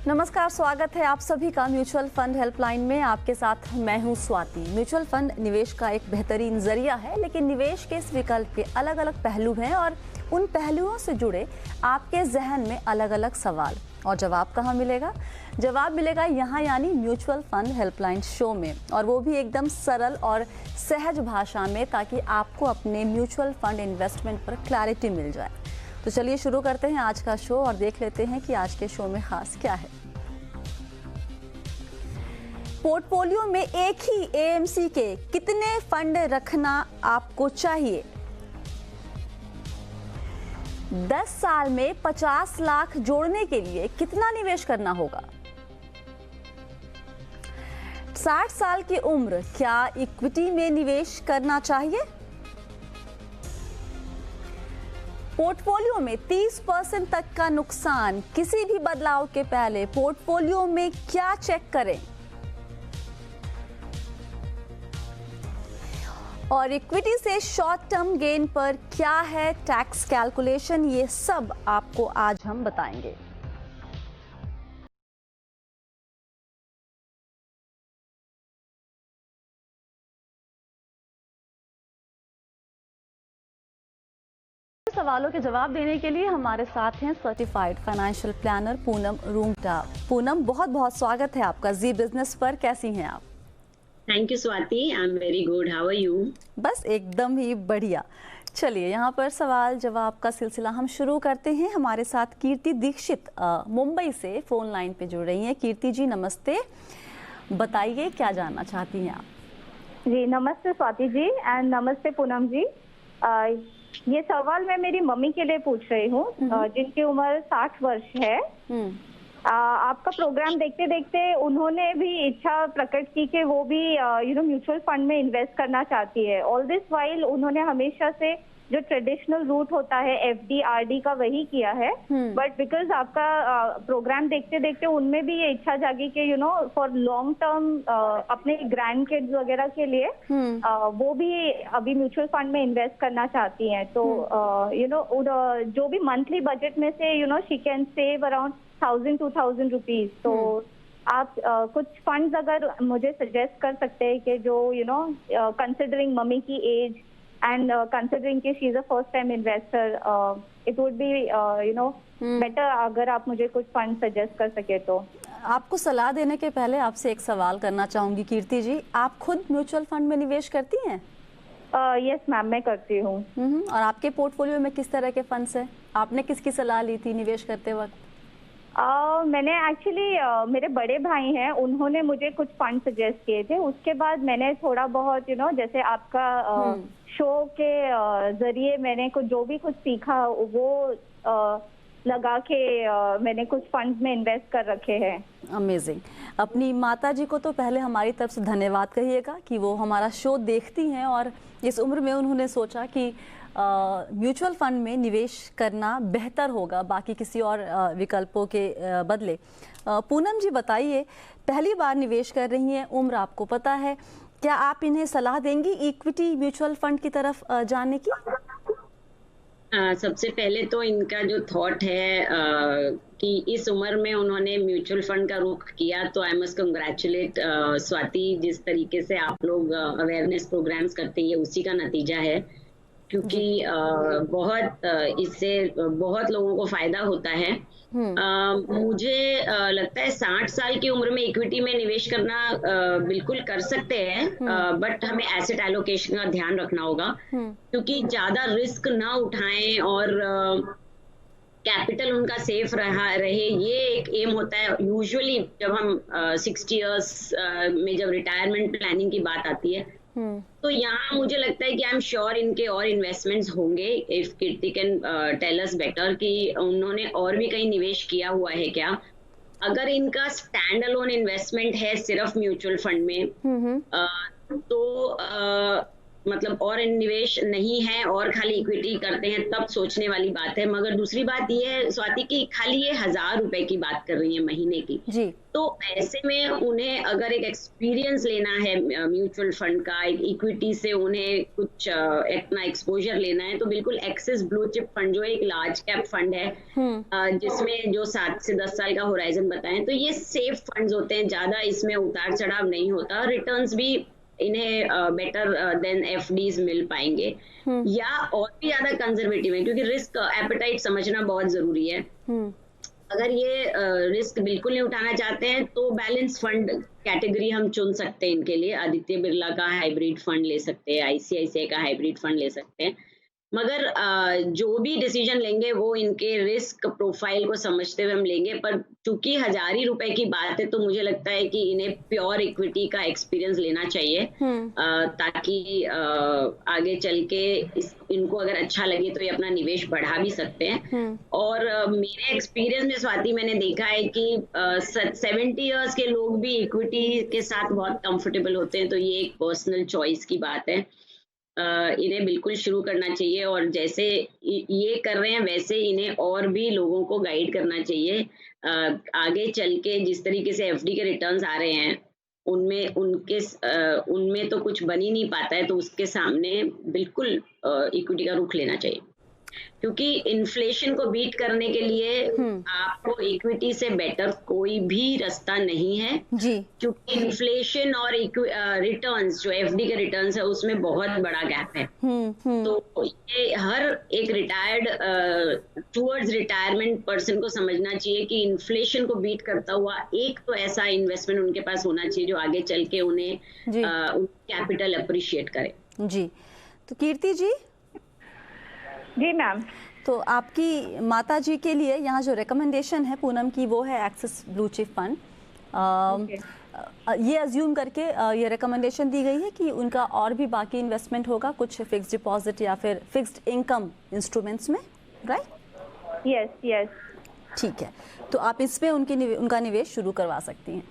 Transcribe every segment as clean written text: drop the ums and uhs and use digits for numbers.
नमस्कार, स्वागत है आप सभी का म्यूचुअल फंड हेल्पलाइन में। आपके साथ मैं हूं स्वाति। म्यूचुअल फंड निवेश का एक बेहतरीन जरिया है, लेकिन निवेश के इस विकल्प के अलग अलग पहलू हैं और उन पहलुओं से जुड़े आपके जहन में अलग अलग सवाल। और जवाब कहाँ मिलेगा? जवाब मिलेगा यहाँ, यानी म्यूचुअल फंड हेल्पलाइन शो में, और वो भी एकदम सरल और सहज भाषा में, ताकि आपको अपने म्यूचुअल फंड इन्वेस्टमेंट पर क्लैरिटी मिल जाए। तो चलिए शुरू करते हैं आज का शो और देख लेते हैं कि आज के शो में खास क्या है। पोर्टफोलियो में एक ही एएमसी के कितने फंड रखना आपको चाहिए? 10 साल में 50 लाख जोड़ने के लिए कितना निवेश करना होगा? 60 साल की उम्र, क्या इक्विटी में निवेश करना चाहिए? पोर्टफोलियो में 30% तक का नुकसान, किसी भी बदलाव के पहले पोर्टफोलियो में क्या चेक करें? और इक्विटी से शॉर्ट टर्म गेन पर क्या है टैक्स कैलकुलेशन, ये सब आपको आज हम बताएंगे। सवालों के जवाब देने के लिए हमारे साथ हैं certified financial planner Poonam Rungta. Poonam, बहुत बहुत स्वागत है आपका जी बिजनेस पर। कैसी हैं आप? Thank you Swati, I am very good, how are you? बस एकदम ही बढ़िया। चलिए यहाँ पर सवाल जवाब का सिलसिला हम शुरू करते हैं। हमारे साथ कीर्ति दीक्षित मुंबई से फोन लाइन पे जुड़ रही हैं। कीर्ति जी नमस्ते, बताइए क्या जानना चाहती हैं आप? जी नमस्ते स्वाति जी एंड नमस्ते पूनम जी। ये सवाल मैं मेरी मम्मी के लिए पूछ रही हूँ, जिनकी उम्र 60 वर्ष है। आपका प्रोग्राम देखते देखते उन्होंने भी इच्छा प्रकट की कि वो भी म्यूचुअल फंड में इन्वेस्ट करना चाहती है। ऑल दिस वाइल उन्होंने हमेशा से जो ट्रेडिशनल रूट होता है एफडी आरडी का, वही किया है। बट बिकॉज आपका प्रोग्राम देखते देखते उनमें भी ये इच्छा जागी कि फॉर लॉन्ग टर्म अपने ग्रैंड किड्स वगैरह के लिए वो भी अभी म्यूचुअल फंड में इन्वेस्ट करना चाहती हैं। तो जो भी मंथली बजट में से she can save around 1000-2000 rupees. तो आप कुछ फंड्स अगर मुझे सजेस्ट कर सकते हैं कि जो कंसिडरिंग मम्मी की एज and considering कि she is a first time investor, it would be better अगर आप मुझे कुछ फंड सजेस्ट कर सके तो। आपको सलाह देने के पहले आपसे एक सवाल करना चाहूंगी कीर्ति जी, आप खुद म्यूचुअल फंड में निवेश करती हैं? यस मैम, मैं करती हूँ। और आपके पोर्टफोलियो में किस तरह के फंड्स हैं? आपने किसकी सलाह ली थी निवेश करते वक्त? मैंने एक्चुअली मेरे बड़े भाई हैं, उन्होंने मुझे कुछ फंड सजेस्ट किए थे। उसके बाद मैंने थोड़ा बहुत जैसे आपका शो के जरिए मैंने जो भी कुछ सीखा वो लगा के मैंने कुछ फंड्स में इन्वेस्ट कर रखे हैं। अमेजिंग। अपनी माता जी को तो पहले हमारी तरफ से धन्यवाद कहिएगा कि वो हमारा शो देखती हैं और इस उम्र में उन्होंने सोचा कि म्यूचुअल फंड में निवेश करना बेहतर होगा बाकी किसी और विकल्पों के बदले। पूनम जी बताइए, पहली बार निवेश कर रही हैं, उम्र आपको पता है, क्या आप इन्हें सलाह देंगी इक्विटी म्यूचुअल फंड की तरफ जाने की? सबसे पहले तो इनका जो थॉट है कि इस उम्र में उन्होंने म्यूचुअल फंड का रुख किया, तो आई मस्ट कंग्रेचुलेट स्वाति। जिस तरीके से आप लोग अवेयरनेस प्रोग्राम्स करते हैं, उसी का नतीजा है, क्योंकि इससे बहुत लोगों को फायदा होता है। मुझे लगता है 60 साल की उम्र में इक्विटी में निवेश करना बिल्कुल कर सकते हैं, बट हमें एसेट एलोकेशन का ध्यान रखना होगा, क्योंकि ज्यादा रिस्क ना उठाएं और कैपिटल उनका सेफ रहे, ये एक एम होता है। यूजुअली जब हम 60 इयर्स में जब रिटायरमेंट प्लानिंग की बात आती है, तो यहाँ मुझे लगता है कि आई एम श्योर इनके और इन्वेस्टमेंट्स होंगे। If Kirti can tell us better कि उन्होंने और भी कहीं निवेश किया हुआ है क्या। अगर इनका स्टैंड अलोन इन्वेस्टमेंट है सिर्फ म्यूचुअल फंड में, तो मतलब और निवेश नहीं है और खाली इक्विटी करते हैं तब सोचने वाली बात है। मगर दूसरी बात ये है स्वाति की खाली ये 1000 रुपए की बात कर रही है महीने की जी। तो ऐसे में उन्हें अगर एक एक्सपीरियंस लेना है म्यूचुअल फंड का, एक इक्विटी से उन्हें कुछ अपना एक्सपोजर लेना है तो बिल्कुल एक्सिस ब्लू चिप फंड जो एक लार्ज कैप फंड है जिसमें जो 7 से 10 साल का होराइजन बताएं तो ये सेफ फंड्स होते हैं, ज्यादा इसमें उतार चढ़ाव नहीं होता, रिटर्न्स भी इन्हें बेटर देन एफडीज मिल पाएंगे या और भी ज्यादा कंजर्वेटिव है क्योंकि रिस्क एपेटाइट समझना बहुत जरूरी है। अगर ये रिस्क बिल्कुल नहीं उठाना चाहते हैं तो बैलेंस फंड कैटेगरी हम चुन सकते हैं इनके लिए। आदित्य बिरला का हाइब्रिड फंड ले सकते हैं, आईसीआईसीआई का हाइब्रिड फंड ले सकते हैं। मगर जो भी डिसीजन लेंगे वो इनके रिस्क प्रोफाइल को समझते हुए हम लेंगे। पर चूंकि 1000 ही रुपए की बात है तो मुझे लगता है कि इन्हें प्योर इक्विटी का एक्सपीरियंस लेना चाहिए ताकि आगे चल के इनको अगर अच्छा लगे तो ये अपना निवेश बढ़ा भी सकते हैं। और मेरे एक्सपीरियंस में स्वाति मैंने देखा है कि 70 इयर्स के लोग भी इक्विटी के साथ बहुत कंफर्टेबल होते हैं, तो ये एक पर्सनल चॉइस की बात है। इन्हें बिल्कुल शुरू करना चाहिए और जैसे ये कर रहे हैं वैसे इन्हें और भी लोगों को गाइड करना चाहिए। आगे चल के जिस तरीके से एफडी के रिटर्न्स आ रहे हैं उनमें तो कुछ बन ही नहीं पाता है, तो उसके सामने बिल्कुल इक्विटी का रुख लेना चाहिए क्योंकि इन्फ्लेशन को बीट करने के लिए आपको इक्विटी से बेटर कोई भी रास्ता नहीं है जी। क्योंकि इन्फ्लेशन और रिटर्न्स जो एफडी के रिटर्न्स है उसमें बहुत बड़ा गैप है। तो ये हर एक रिटायर्ड टूवर्ड्स रिटायरमेंट पर्सन को समझना चाहिए कि इन्फ्लेशन को बीट करता हुआ एक तो ऐसा इन्वेस्टमेंट उनके पास होना चाहिए जो आगे चल के उन्हें कैपिटल अप्रिशिएट करे जी। तो कीर्ति जी। जी मैम। तो आपकी माता जी के लिए यहाँ जो रिकमेंडेशन है पूनम की वो है एक्सिस ब्लू चिप फंड। ये अज्यूम करके ये रिकमेंडेशन दी गई है कि उनका और भी बाकी इन्वेस्टमेंट होगा कुछ फिक्स्ड डिपॉजिट या फिर फिक्स्ड इनकम इंस्ट्रूमेंट्स में, राइट? Yes yes. ठीक है, तो आप इसमें उनका निवेश शुरू करवा सकती हैं।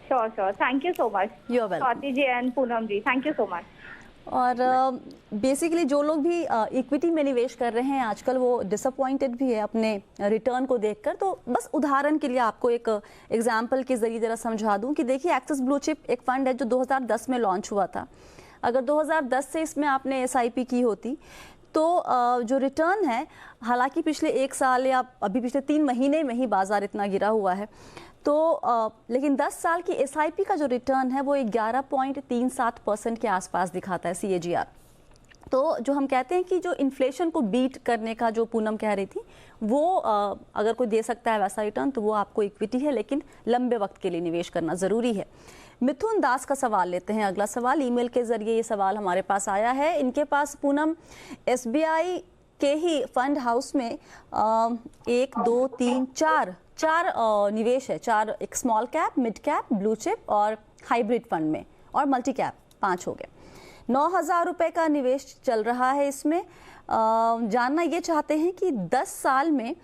Sure sure, thank you so much. You are welcome Swati ji and Poonam ji, thank you so much. और बेसिकली जो लोग भी इक्विटी में निवेश कर रहे हैं आजकल वो डिसअपॉइंटेड भी है अपने रिटर्न को देखकर। तो बस उदाहरण के लिए आपको एक एग्जांपल के जरिए जरा समझा दूं कि देखिए एक्सिस ब्लू चिप एक फंड है जो 2010 में लॉन्च हुआ था। अगर 2010 से इसमें आपने एसआईपी की होती तो जो रिटर्न है, हालांकि पिछले 1 साल या अभी पिछले 3 महीने में ही बाजार इतना गिरा हुआ है तो लेकिन 10 साल की एसआईपी का जो रिटर्न है वो 11.37% के आसपास दिखाता है CAGR। तो जो हम कहते हैं कि जो इन्फ्लेशन को बीट करने का जो पूनम कह रही थी वो अगर कोई दे सकता है वैसा रिटर्न तो वो आपको इक्विटी है, लेकिन लंबे वक्त के लिए निवेश करना ज़रूरी है। मिथुन दास का सवाल लेते हैं। अगला सवाल ईमेल के जरिए ये सवाल हमारे पास आया है। इनके पास पूनम SBI के ही फंड हाउस में 1 2 3 4 निवेश है, 4 एक small cap, mid cap, blue chip और हाइब्रिड फंड में, और मल्टी कैप 5 हो गए। 9000 रुपए का निवेश चल रहा है इसमें। जानना ये चाहते हैं कि 10 साल में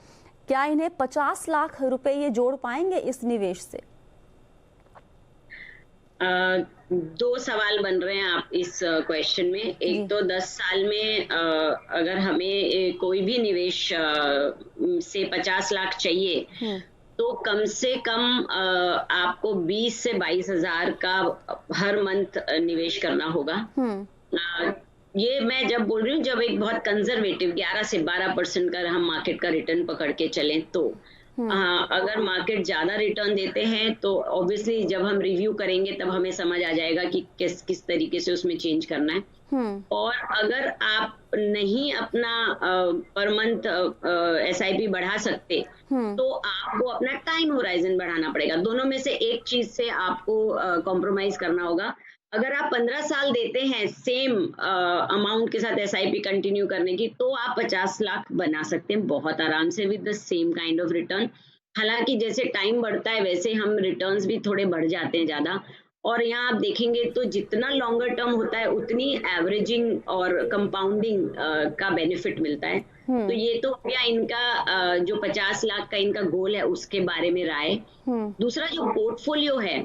क्या इन्हें 50 लाख रुपए ये जोड़ पाएंगे इस निवेश से? 2 सवाल बन रहे हैं आप इस क्वेश्चन में। एक तो 10 साल में अगर हमें कोई भी निवेश से 50 लाख चाहिए तो कम से कम आपको 20 से 22 हजार का हर मंथ निवेश करना होगा। ये मैं जब बोल रही हूँ जब एक बहुत कंजर्वेटिव 11 से 12% का हम मार्केट का रिटर्न पकड़ के चलें तो अगर मार्केट ज्यादा रिटर्न देते हैं तो ऑब्वियसली जब हम रिव्यू करेंगे तब हमें समझ आ जाएगा कि किस तरीके से उसमें चेंज करना है। और अगर आप नहीं अपना पर मंथ SIP बढ़ा सकते तो आपको अपना टाइम होराइजन बढ़ाना पड़ेगा। दोनों में से एक चीज से आपको कॉम्प्रोमाइज करना होगा। अगर आप 15 साल देते हैं सेम अमाउंट के साथ SIP कंटिन्यू करने की तो आप 50 लाख बना सकते हैं बहुत आराम से with the same kind of return. हालांकि जैसे टाइम बढ़ता है वैसे हम रिटर्न्स भी थोड़े बढ़ जाते हैं ज्यादा। और यहाँ आप देखेंगे तो जितना लॉन्गर टर्म होता है उतनी एवरेजिंग और कंपाउंडिंग का बेनिफिट मिलता है। तो ये तो क्या इनका जो 50 लाख का इनका गोल है उसके बारे में राय। दूसरा जो पोर्टफोलियो है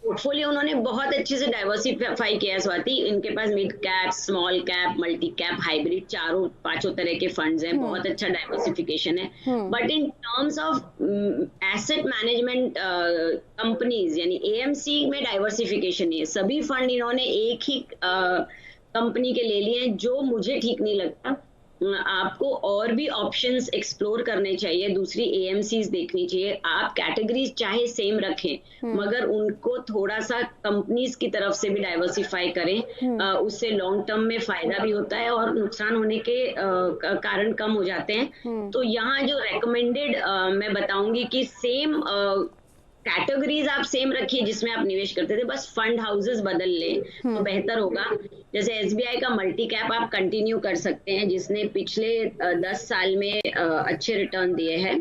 पोर्टफोलियो उन्होंने बहुत अच्छे से डाइवर्सिफाई किया है स्वाति। इनके पास mid cap, small cap, multi cap, hybrid, चारों पांचों तरह के फंड्स हैं। बहुत अच्छा डाइवर्सिफिकेशन है। But in terms of asset management companies यानी एएमसी में डाइवर्सिफिकेशन नहीं है। सभी फंड इन्होंने एक ही कंपनी के ले लिए हैं, जो मुझे ठीक नहीं लगता। आपको और भी ऑप्शंस एक्सप्लोर करने चाहिए, दूसरी एएमसीज देखनी चाहिए। आप कैटेगरीज चाहे सेम रखें, मगर उनको थोड़ा सा कंपनीज की तरफ से भी डाइवर्सिफाई करें। उससे लॉन्ग टर्म में फायदा भी होता है और नुकसान होने के कारण कम हो जाते हैं। तो यहाँ जो रेकमेंडेड मैं बताऊंगी कि सेम कैटेगरीज आप सेम रखिए जिसमें आप निवेश करते थे, बस फंड हाउसेस बदल लें तो बेहतर होगा। जैसे एसबीआई का मल्टी कैप आप कंटिन्यू कर सकते हैं, जिसने पिछले 10 साल में अच्छे रिटर्न दिए हैं।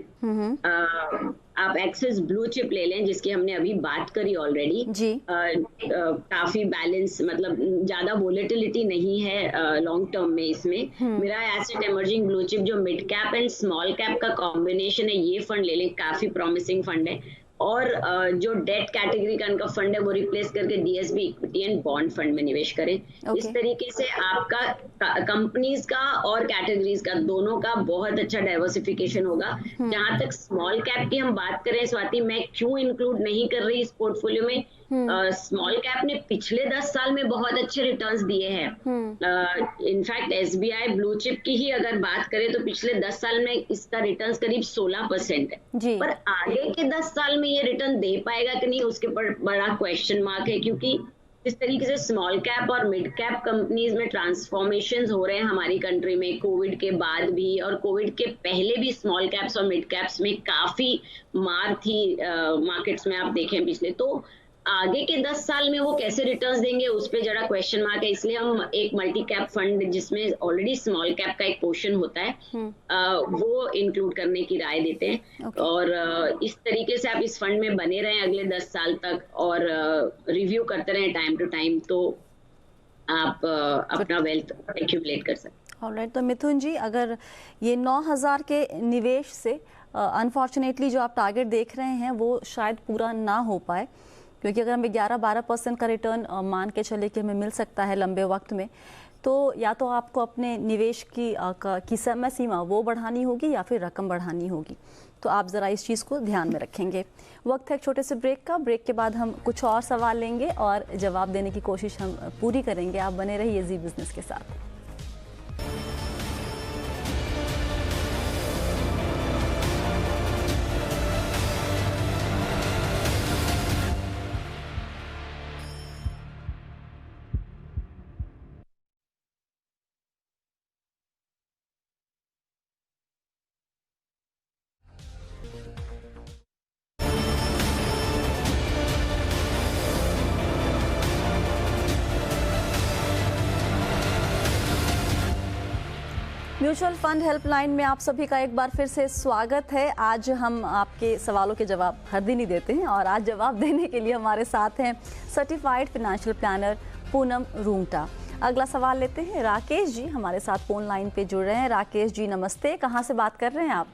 आप एक्सिस ब्लू चिप ले लें, जिसकी हमने अभी बात करी ऑलरेडी। काफी बैलेंस, मतलब ज्यादा वोलेटिलिटी नहीं है लॉन्ग टर्म में इसमें। मेरा एसेट इमर्जिंग ब्लू चिप जो mid cap and small cap का कॉम्बिनेशन है, ये फंड ले लें, काफी प्रॉमिसिंग फंड है। और जो डेट कैटेगरी का इनका फंड है वो रिप्लेस करके DSB equity and bond fund में निवेश करें। इस तरीके से आपका कंपनीज का और कैटेगरीज का दोनों का बहुत अच्छा डाइवर्सिफिकेशन होगा। जहां तक स्मॉल कैप की हम बात करें स्वाति, मैं क्यों इंक्लूड नहीं कर रही इस पोर्टफोलियो में, स्मॉल कैप ने पिछले 10 साल में बहुत अच्छे रिटर्न्स दिए हैं। इनफैक्ट एसबीआई ब्लू चिप की ही अगर बात करें तो पिछले 10 साल में इसका रिटर्न्स करीब 16% है। पर आगे के 10 साल में ये रिटर्न दे पाएगा कि नहीं, उसके पर बड़ा क्वेश्चन मार्क है। क्योंकि इस तरीके से स्मॉल कैप और मिड कैप कंपनीज में ट्रांसफॉर्मेशंस हो रहे हैं हमारी कंट्री में, कोविड के बाद भी और कोविड के पहले भी स्मॉल कैप्स और मिड कैप्स में काफी मार थी मार्केट्स में, आप देखें पिछले। तो आगे के 10 साल में वो कैसे रिटर्न्स देंगे उस पे जरा क्वेश्चन मार्क है। इसलिए हम एक मल्टी कैप फंड जिसमें ऑलरेडी स्मॉल कैप का एक पोर्शन होता है वो इंक्लूड करने की राय देते हैं। और इस तरीके से आप इस फंड में बने रहें अगले 10 साल तक और रिव्यू करते रहें टाइम टू टाइम, तो आप अपना वेल्थ एक्यूमुलेट कर सकते हैं। ऑलराइट, तो मिथुन जी, अगर ये 9,000 के निवेश से अनफॉर्चुनेटली जो आप टारगेट देख रहे हैं वो शायद पूरा ना हो पाए, क्योंकि अगर हमें 11-12% का रिटर्न मान के चले कि हमें मिल सकता है लंबे वक्त में, तो या तो आपको अपने निवेश की समय सीमा वो बढ़ानी होगी या फिर रकम बढ़ानी होगी। तो आप ज़रा इस चीज़ को ध्यान में रखेंगे। वक्त है एक छोटे से ब्रेक का। ब्रेक के बाद हम कुछ और सवाल लेंगे और जवाब देने की कोशिश हम पूरी करेंगे। आप बने रहिए जी बिजनेस के साथ। म्यूचुअल फंड हेल्पलाइन में आप सभी का एक बार फिर से स्वागत है। आज हम आपके सवालों के जवाब हर दिन ही देते हैं और आज जवाब देने के लिए हमारे साथ हैं certified financial planner Poonam Rungta. अगला सवाल लेते हैं। राकेश जी हमारे साथ फोन लाइन पे जुड़ रहे हैं। राकेश जी नमस्ते, कहाँ से बात कर रहे हैं आप?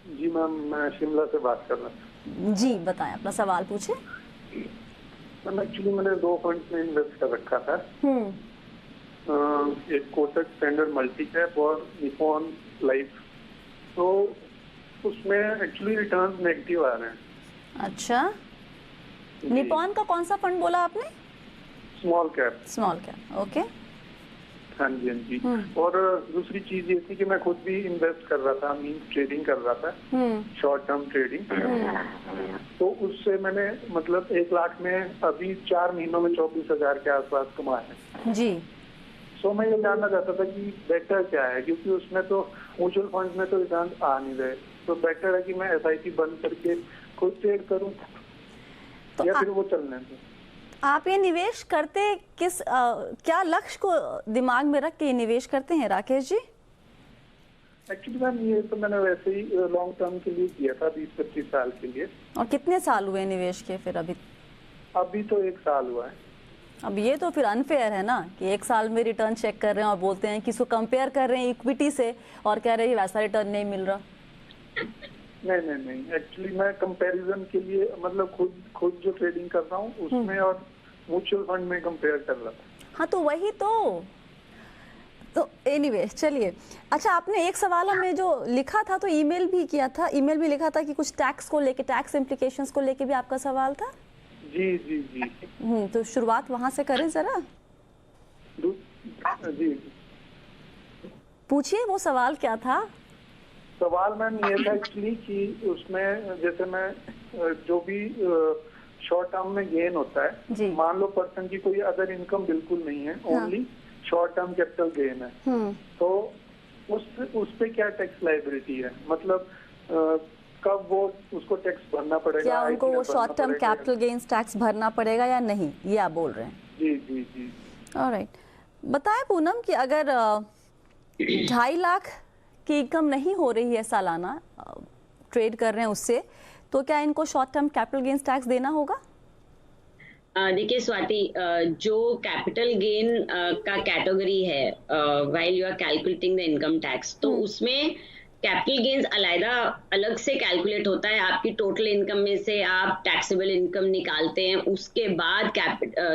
जी मैम, मैं शिमला से बात कर रहा हूँ। जी बताएं, अपना सवाल पूछें। मैम एक्चुअली मैंने 2 फंड्स में इन्वेस्ट कर रखा था। एक कोटक स्टैंडर्ड मल्टी कैप और निपॉन लाइफ। तो उसमें एक्चुअली रिटर्न नेगेटिव आ रहे हैं। अच्छा, निपॉन का कौन सा फंड बोला आपने? Small cap. Small cap, okay. हाँ जी, हाँ जी। और दूसरी चीज ये थी कि मैं खुद भी इन्वेस्ट कर रहा था, मीन ट्रेडिंग कर रहा था, शॉर्ट टर्म ट्रेडिंग। तो उससे मैंने मतलब 1 लाख में अभी 4 महीनों में 24,000 के आसपास कमाए हैं जी। तो मैं ये जानना चाहता था कि बेटर क्या है, क्योंकि उसमें तो म्यूचुअल फंड में तो रिटर्न आ नहीं रहे। तो बेटर है कि मैं एसआईपी बंद करके खुद ट्रेड करूं तो या फिर वो चलने दो। आप ये निवेश करते किस क्या लक्ष्य को दिमाग में रख के निवेश करते हैं राकेश जी? एक्चुअली मैम ये तो मैंने वैसे ही लॉन्ग टर्म के लिए किया था, 20-25 साल के लिए। और कितने साल हुए निवेश के फिर? अभी तो 1 साल हुआ है। अब ये तो फिर अनफेयर है ना कि 1 साल में रिटर्न चेक कर रहे हैं और बोलते हैं कि इसको कंपेयर कर रहे हैं इक्विटी से और कह रहे हैं वैसा रिटर्न नहीं मिल रहा। नहीं, एक्चुअली मैं कंपैरिजन के लिए मतलब खुद जो ट्रेडिंग कर रहा हूँ उसमें और म्यूचुअल फंड में कंपेयर कर रहा था। हाँ तो वही तो एनीवे चलिए। अच्छा, आपने एक सवाल हमें जो लिखा था तो ईमेल भी किया था, ईमेल भी लिखा था कि कुछ टैक्स को लेके, टैक्स इम्प्लीकेशंस को लेके भी आपका सवाल था। जी। तो शुरुआत वहां से करें जरा। जी पूछिए, वो सवाल क्या था? सवाल मैम ये था एक्चुअली कि उसमें जैसे मैं जो भी शॉर्ट टर्म में गेन होता है, मान लो पर्सन की कोई अदर इनकम बिल्कुल नहीं है, only short term capital gain है, तो उस पे क्या टैक्स लायबिलिटी है? मतलब कब वो उसको टैक्स भरना पड़ेगा? क्या उनको वो short term capital gains tax भरना पड़ेगा या नहीं, ये आप बोल रहे हैं? जी। ऑलराइट, बताएं पूनम कि अगर 2.5 लाख की इनकम नहीं हो रही है सालाना, ट्रेड कर रहे हैं उससे, तो क्या इनको short term capital gains tax देना होगा? देखिए स्वाति, जो कैपिटल गेन का कैटेगरी है while you are calculating the income tax, तो उसमें कैपिटल गेन्स अलग से कैलकुलेट होता है। आपकी टोटल इनकम में से आप टैक्सेबल इनकम निकालते हैं, उसके बाद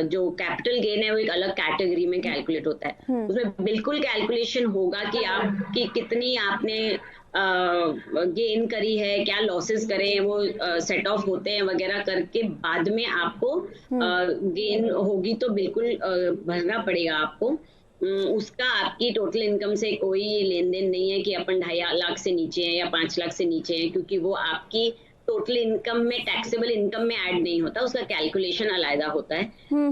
जो कैपिटल गेन है वो एक अलग कैटेगरी में कैलकुलेट होता है। उसमें बिल्कुल कैलकुलेशन होगा कि आपकी कितनी आपने गेन करी है, क्या लॉसेस करे हैं, वो सेट ऑफ होते हैं वगैरह करके बाद में आपको गेन होगी तो बिल्कुल भरना पड़ेगा आपको। उसका आपकी टोटल इनकम से कोई लेन देन नहीं है कि अपन 2.5 लाख से नीचे हैं या 5 लाख से नीचे हैं, क्योंकि वो आपकी टोटल इनकम में, टैक्सेबल इनकम में ऐड नहीं होता, उसका कैलकुलेशन अलग होता है।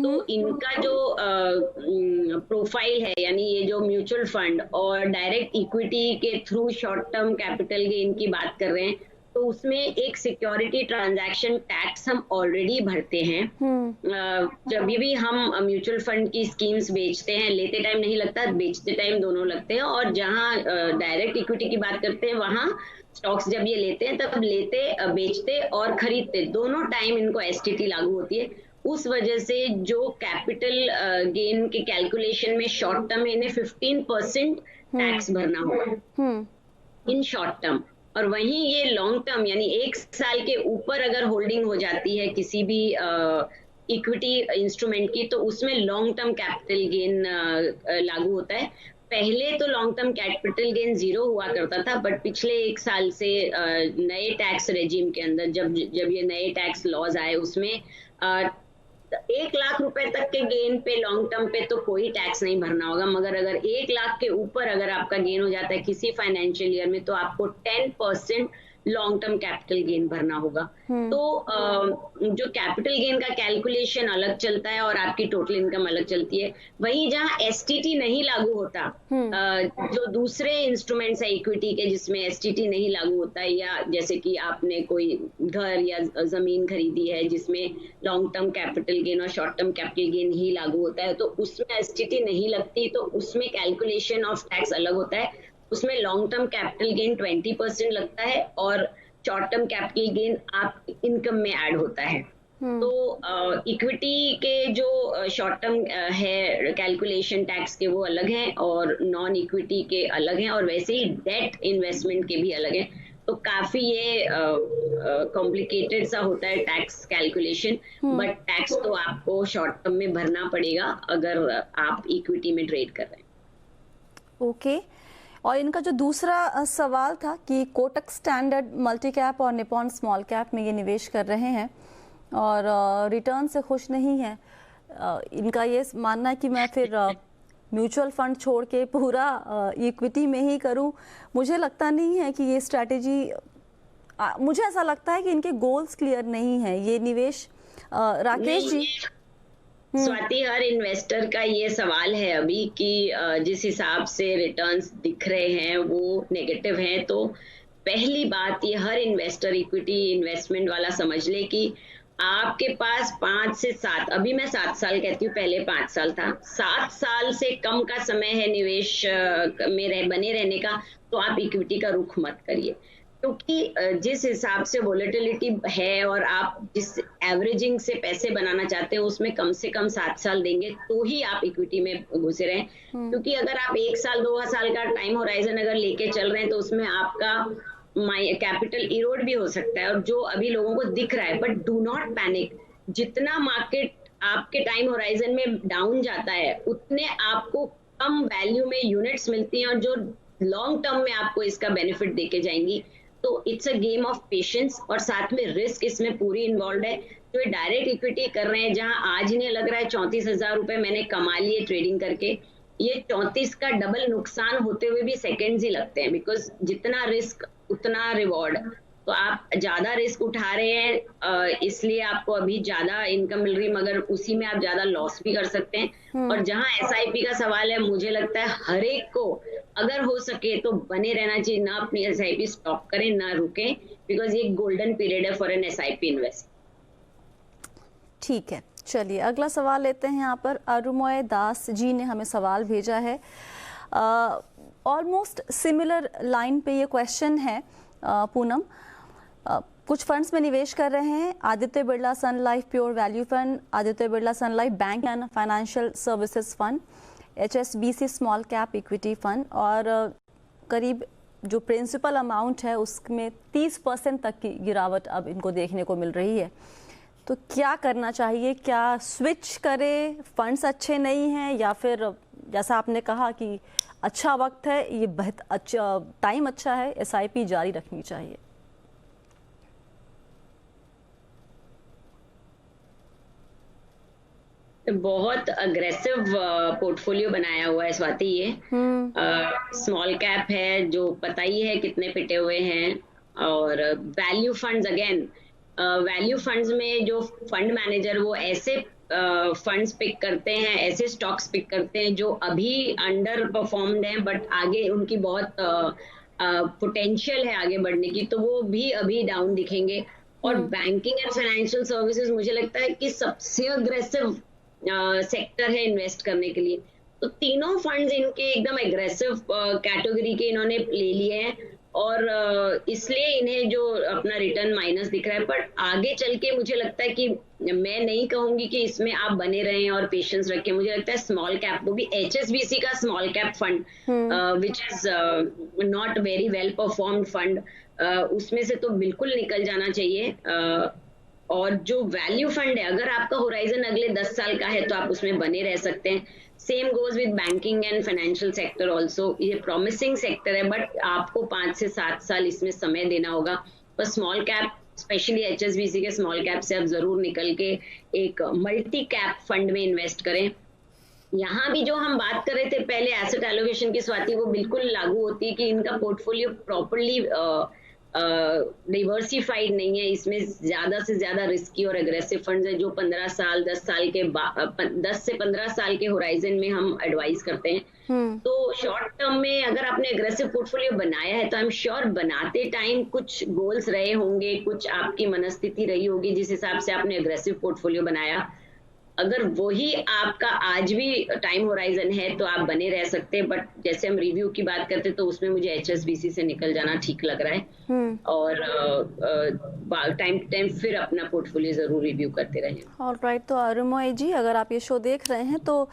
तो इनका जो प्रोफाइल है, यानी ये जो म्यूचुअल फंड और डायरेक्ट इक्विटी के through short term capital gain की बात कर रहे हैं, तो उसमें एक सिक्योरिटी ट्रांजैक्शन टैक्स हम ऑलरेडी भरते हैं। जब भी हम म्यूचुअल फंड की स्कीम्स बेचते हैं, लेते टाइम नहीं लगता, बेचते टाइम दोनों लगते हैं। और जहां डायरेक्ट इक्विटी की बात करते हैं, वहां स्टॉक्स जब ये लेते हैं तब बेचते और खरीदते दोनों टाइम इनको एसटीटी लागू होती है। उस वजह से जो कैपिटल गेन के कैलकुलेशन में शॉर्ट टर्म में इन्हें 15% टैक्स भरना होगा इन शॉर्ट टर्म। और वहीं ये लॉन्ग टर्म यानी 1 साल के ऊपर अगर होल्डिंग हो जाती है किसी भी इक्विटी इंस्ट्रूमेंट की, तो उसमें लॉन्ग टर्म कैपिटल गेन लागू होता है। पहले तो लॉन्ग टर्म कैपिटल गेन 0 हुआ करता था, बट पिछले 1 साल से नए टैक्स रेजिम के अंदर जब ये नए टैक्स लॉज आए, उसमें 1 लाख रुपए तक के गेन पे लॉन्ग टर्म पे तो कोई टैक्स नहीं भरना होगा, मगर अगर 1 लाख के ऊपर अगर आपका गेन हो जाता है किसी फाइनेंशियल ईयर में, तो आपको 10% लॉन्ग टर्म कैपिटल गेन भरना होगा। तो जो कैपिटल गेन का कैलकुलेशन अलग चलता है और आपकी टोटल इनकम अलग चलती है। वहीं जहां एसटीटी नहीं लागू होता, जो दूसरे इंस्ट्रूमेंट्स है इक्विटी के जिसमें एसटीटी नहीं लागू होता है, या जैसे कि आपने कोई घर या जमीन खरीदी है जिसमें लॉन्ग टर्म कैपिटल गेन और शॉर्ट टर्म कैपिटल गेन ही लागू होता है, तो उसमें एसटीटी नहीं लगती, तो उसमें कैलकुलेशन ऑफ टैक्स अलग होता है। उसमें लॉन्ग टर्म कैपिटल गेन 20% लगता है और शॉर्ट टर्म कैपिटल गेन आप इनकम में ऐड होता है। तो इक्विटी के जो शॉर्ट टर्म है कैलकुलेशन टैक्स के, वो अलग हैं और नॉन इक्विटी के अलग हैं, और वैसे ही डेट इन्वेस्टमेंट के भी अलग हैं। तो काफी ये कॉम्प्लिकेटेड सा होता है टैक्स कैलकुलेशन, बट टैक्स तो आपको शॉर्ट टर्म में भरना पड़ेगा अगर आप इक्विटी में ट्रेड कर रहे हैं। ओके। और इनका जो दूसरा सवाल था कि कोटक स्टैंडर्ड मल्टी कैप और निपॉन स्मॉल कैप में ये निवेश कर रहे हैं और रिटर्न से खुश नहीं है। इनका ये मानना है कि मैं फिर म्यूचुअल फंड छोड़ के पूरा इक्विटी में ही करूं। मुझे लगता नहीं है कि ये स्ट्रैटेजी, मुझे ऐसा लगता है कि इनके गोल्स क्लियर नहीं है ये निवेश। राकेश जी। स्वाति, हर इन्वेस्टर का ये सवाल है अभी कि जिस हिसाब से रिटर्न्स दिख रहे हैं वो नेगेटिव हैं। तो पहली बात, ये हर इन्वेस्टर इक्विटी इन्वेस्टमेंट वाला समझ ले कि आपके पास 5 से 7, अभी मैं 7 साल कहती हूँ, पहले 5 साल था, 7 साल से कम का समय है निवेश में बने रहने का, तो आप इक्विटी का रुख मत करिए। क्योंकि जिस हिसाब से वोलेटिलिटी है और आप जिस एवरेजिंग से पैसे बनाना चाहते हैं उसमें कम से कम 7 साल देंगे तो ही आप इक्विटी में घुसे रहें। क्योंकि अगर आप 1 साल 2 साल का टाइम होराइजन अगर लेके चल रहे हैं तो उसमें आपका कैपिटल इरोड भी हो सकता है, और जो अभी लोगों को दिख रहा है, बट डू नॉट पैनिक। जितना मार्केट आपके टाइम होराइजन में डाउन जाता है, उतने आपको कम वैल्यू में यूनिट्स मिलती हैं, और जो लॉन्ग टर्म में आपको इसका बेनिफिट देके जाएंगी। तो it's a game of patience, और साथ में रिस्क इसमें पूरी इन्वॉल्व है। जो डायरेक्ट इक्विटी कर रहे हैं, जहां आज इन्हें लग रहा है 34,000 रुपए मैंने कमा लिए ट्रेडिंग करके, ये 34 का डबल नुकसान होते हुए भी सेकेंड्स ही लगते हैं, बिकॉज जितना रिस्क उतना रिवॉर्ड। तो आप ज्यादा रिस्क उठा रहे हैं, इसलिए आपको अभी ज्यादा इनकम मिल रही है, मगर उसी में आप ज्यादा लॉस भी कर सकते हैं। और जहां एसआईपी का सवाल है, मुझे लगता है हर एक को अगर हो सके तो बने रहना चाहिए, ना अपनी एसआईपी स्टॉप करें, ना रुकें, बिकॉज ये गोल्डन पीरियड है फॉर एन एसआईपी इन्वेस्ट। ठीक है, चलिए अगला सवाल लेते हैं। यहाँ पर अरुमोय दास जी ने हमें सवाल भेजा है, ऑलमोस्ट सिमिलर लाइन पे ये क्वेश्चन है। पूनम, कुछ फंड्स में निवेश कर रहे हैं, Aditya Birla Sun Life pure value fund, Aditya Birla Sun Life bank and financial services fund, HSBC small cap equity fund, और करीब जो प्रिंसिपल अमाउंट है उसमें 30% तक की गिरावट अब इनको देखने को मिल रही है। तो क्या करना चाहिए? क्या स्विच करें, फंड्स अच्छे नहीं हैं, या फिर जैसा आपने कहा कि अच्छा वक्त है, ये बहुत अच्छा टाइम अच्छा है, SIP जारी रखनी चाहिए? बहुत अग्रेसिव पोर्टफोलियो बनाया हुआ है स्वाति। ये स्मॉल कैप है, जो पता ही है कितने पिटे हुए हैं, और value funds, again value funds में जो फंड मैनेजर वो ऐसे फंड्स पिक करते हैं, ऐसे स्टॉक्स पिक करते हैं जो अभी अंडर परफॉर्म्ड हैं, बट आगे उनकी बहुत पोटेंशियल है आगे बढ़ने की, तो वो भी अभी डाउन दिखेंगे। और बैंकिंग एंड फाइनेंशियल सर्विसेज मुझे लगता है कि सबसे अग्रेसिव सेक्टर है इन्वेस्ट करने के लिए। तो तीनों फंड्स इनके एकदम एग्रेसिव कैटेगरी के इन्होंने ले लिए हैं, और इसलिए इन्हें जो अपना रिटर्न माइनस दिख रहा है। पर आगे चल के मुझे लगता है कि मैं नहीं कहूंगी कि इसमें आप बने रहें और पेशेंस रखें। मुझे लगता है स्मॉल कैप, वो भी HSBC का small cap fund, which is not very well performed fund, उसमें से तो बिल्कुल निकल जाना चाहिए। और जो वैल्यू फंड है, अगर आपका होराइजन अगले 10 साल का है तो आप उसमें बने रह सकते हैं। Same goes with banking and financial sector also. ये प्रॉमिसिंग सेक्टर है, बट आपको 5 से 7 साल इसमें समय देना होगा। पर स्मॉल कैप, स्पेशली HSBC के स्मॉल कैप से आप जरूर निकल के एक मल्टी कैप फंड में इन्वेस्ट करें। यहाँ भी जो हम बात कर रहे थे पहले एसेट एलोकेशन की स्वाति, वो बिल्कुल लागू होती है कि इनका पोर्टफोलियो प्रॉपरली डिवर्सिफाइड नहीं है। इसमें ज्यादा से ज्यादा रिस्की और एग्रेसिव फंड्स है, जो 15 साल 10 साल के 10 से 15 साल के होराइजन में हम एडवाइस करते हैं। तो शॉर्ट टर्म में अगर आपने एग्रेसिव पोर्टफोलियो बनाया है, तो आई एम श्योर बनाते टाइम कुछ गोल्स रहे होंगे, कुछ आपकी मनस्थिति रही होगी जिस हिसाब से आपने एग्रेसिव पोर्टफोलियो बनाया। अगर वही आपका आज भी टाइम होराइजन है तो आप बने रह सकते हैं, बट जैसे हम रिव्यू की बात करते तो उसमें मुझे HSBC से निकल जाना ठीक लग रहा है। और टाइम टू टाइम फिर अपना पोर्टफोलियो जरूर रिव्यू करते रहें। ऑलराइट, तो अरुमोय जी, अगर आप ये शो देख रहे हैं तो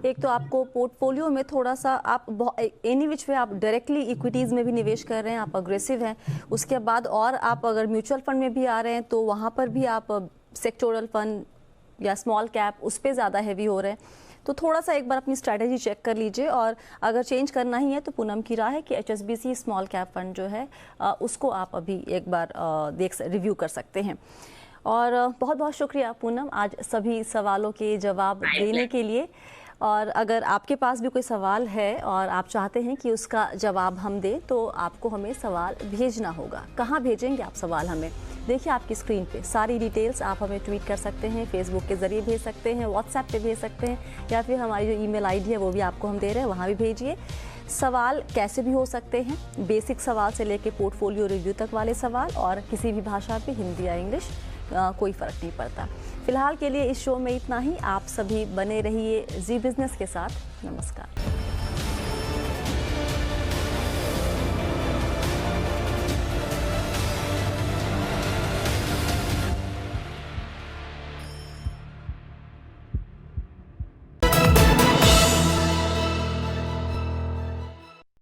एक तो आपको पोर्टफोलियो में थोड़ा सा आप एनी विच वे आप डायरेक्टली इक्विटीज़ में भी निवेश कर रहे हैं, आप अग्रेसिव हैं। उसके बाद और आप अगर म्यूचुअल फंड में भी आ रहे हैं तो वहाँ पर भी आप सेक्टोरल फंड या स्मॉल कैप उस पर ज़्यादा हैवी हो रहे हैं। तो थोड़ा सा एक बार अपनी स्ट्रैटेजी चेक कर लीजिए, और अगर चेंज करना ही है तो पूनम की राय है कि HSBC स्मॉल कैप फंड जो है उसको आप अभी एक बार रिव्यू कर सकते हैं। और बहुत बहुत शुक्रिया पूनम आज सभी सवालों के जवाब देने के लिए। और अगर आपके पास भी कोई सवाल है और आप चाहते हैं कि उसका जवाब हम दें, तो आपको हमें सवाल भेजना होगा। कहाँ भेजेंगे आप सवाल हमें? देखिए आपकी स्क्रीन पे सारी डिटेल्स, आप हमें ट्वीट कर सकते हैं, फेसबुक के ज़रिए भेज सकते हैं, व्हाट्सएप पे भेज सकते हैं, या फिर हमारी जो ईमेल आईडी है वो भी आपको हम दे रहे हैं, वहाँ भी भेजिए। सवाल कैसे भी हो सकते हैं, बेसिक सवाल से लेके पोर्टफोलियो रिव्यू तक वाले सवाल, और किसी भी भाषा पे, हिंदी या इंग्लिश, कोई फ़र्क नहीं पड़ता। फिलहाल के लिए इस शो में इतना ही। आप सभी बने रहिए जी बिज़नेस के साथ। नमस्कार।